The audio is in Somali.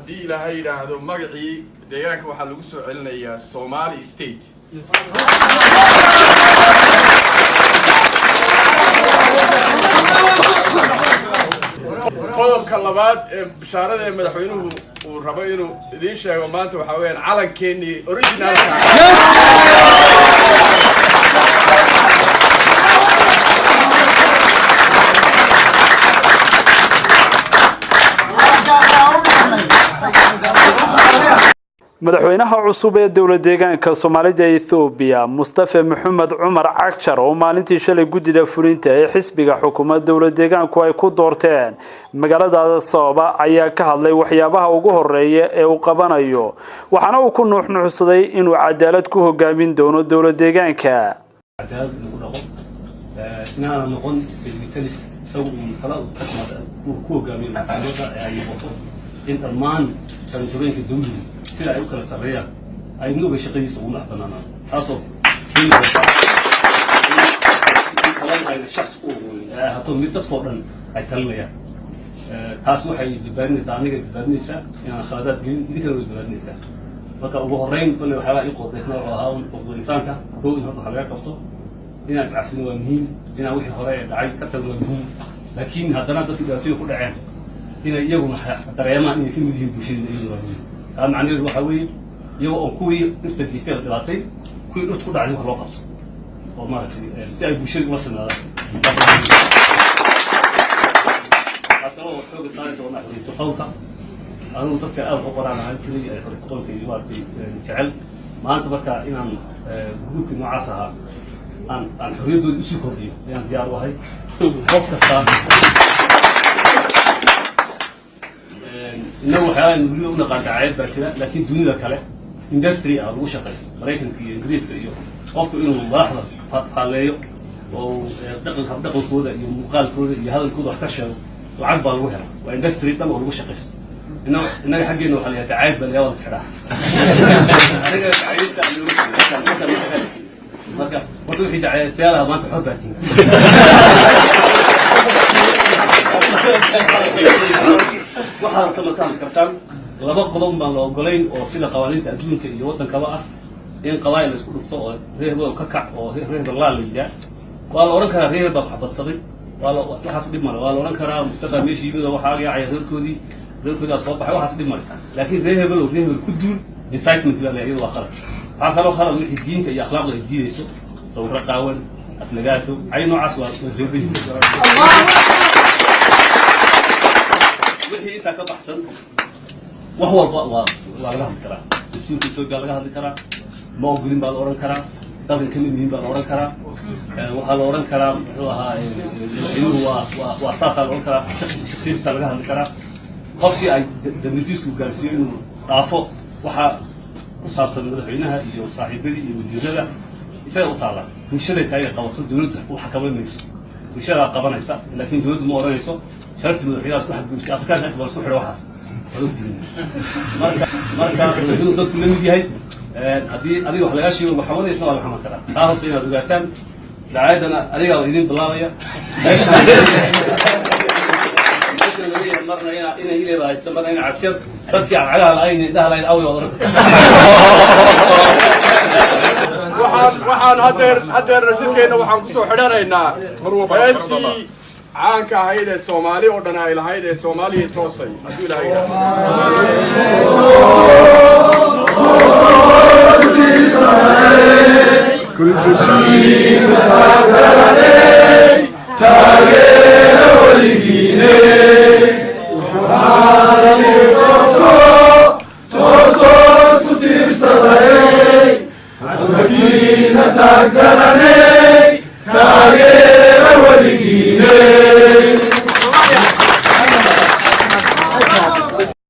haddii ilaahay yidhaahdo magacii deegaanka waxaa lagu soo celinayaa Somali State. qodobka labaad ee bishaarada ee madaxweynuhu uu rabo inuu idiin sheego maanta waxa weeyaan calankeenii originalka madaxweynaha cusub ee dowlad deegaanka Soomaalida Ethiopia Mustafa Maxamed Umar Cagshar oo maalintii shalay gudida fulinta ee xisbiga xukuumadda dowlad deegaanku ay ku doorteen magaalada Sababa ayaa ka hadlay waxyaabaha ugu horeeya ee uu qabanayo waxaana uu ku nuuxnuuxsaday inuu cadaalad ku hogaamin doono dowlad deegaanka. cadaalad lagu dhaqo inaan noqon bilitalis sawi kala ku hogaamin cadaaladda ay noqoto in dhammaan tanjureenka dawladda sida ay u kala sareeyaan ay nuuga shaqadiisa ugu maxbanaan taasoo ay shakhs u hato mid dadkoo dhan ay talinayaan taas waxay dibaarinaysaa aniga dibaarinaysaa inaan khaladaad gelin idinkana way dibaarinaysaa marka ugu horreyn kolley waxyaabaa ii qodaysnaa oo ahaa xuquuqul insaanka kow in horta waxa laga qabto inaan iscafino waa muhiim inaan wixii hore ee dhacay ka tagno waa muhiim laakiin haddana dadka dhibaatooyin ku dhaceen inay iyaguna dareemaan inay ka mid yihiin bulshada iyaduna waa muhiim taa macnaheedu waxa weeye iyagoo oo kuwii dhirta geystay dhibaatay kuwii dhirta ku dhacday wax loo qabto oo maaragtay si ay bulshada ula sinaadaan haddana xooga saari doonaa xoriyatu qowlka anigu dadka aad u qoraan ahaan jiray xoriyatu qowlka iyo maaragtay jecel maanta marka inaan gruubkii noocaas ahaa aan xorriyaddooda usii kordhiyo ayaan diyaar u ahay qof kasta إنه حياة نقول لنا قاعد باشرة لكن دنيا كله industry أو وش قيس أمريكان في إنجليز كيو أوفر إنه ملاحظة حاليه أو دقل كودا يمقال كودا يهذا الكودا كشر وعقب الوهر وإندستري تم أو وش قيس إنه حقي إنه حاليا تعب باليوم السرعة أنا عايز مركب وتروح في دعاية سيارة ما تحبتي waxaan tamataan kartaan laba qodob baan loo ogolayn oo sida qawaaniinta adduunka iyo waddankaba ah in qawaayil la isku dhufto oo reerba ka kac oo reerba la leeyahay waa la oran karaa reerba xabadsaday waa la waxaas dhib mar waa la oran karaa mustafa meeshii yimid waxa ay reerkoodii soo baxay waxaas dhib mar laakiin reerba ku duul incitement la leeyahay waa qalad waxa kaloo khalad wixii diinta iyo akhlaaqda ay diidayso sawir qaawan aflagaato ay noocaas waa reerba وهي إنت كبحثن وهو وعلى هالكلام السوق السوق على هالكلام ما هو قديم بالأوران كلام طبعا كم من بالأوران كلام وهالأوران كلام هو وأساس الأوران كلام شخصية على هالكلام قصدي أي دمجيس وجالسين عفوا وح صار مدحينها يو صاحبي يوجدها يسوي طالع وشريت هاي قوات الدولة وحكموا الناس وشرى قبنا يسا لكن دولة ما ورا يسا شرط من الحياة واحد أفكار أكبر سوحر وحاس مركا الحدود ضد كل مدي هاي أبي وحلا شيء وحاول يسمع محمد كلام هذا طينا دقيقتين دعاية أنا أريد أولين بالله ليش مرنا هنا هي بقى استمرنا هنا عشان ترجع على العين ده العين أول وضرب waxaan hadeer rashidkeena waxaan ku soo xidhanaynaa heestii caanka ahayd ee Soomaali oo dhan ay lahayd ee Soomaaliya toosay haduu ilaahay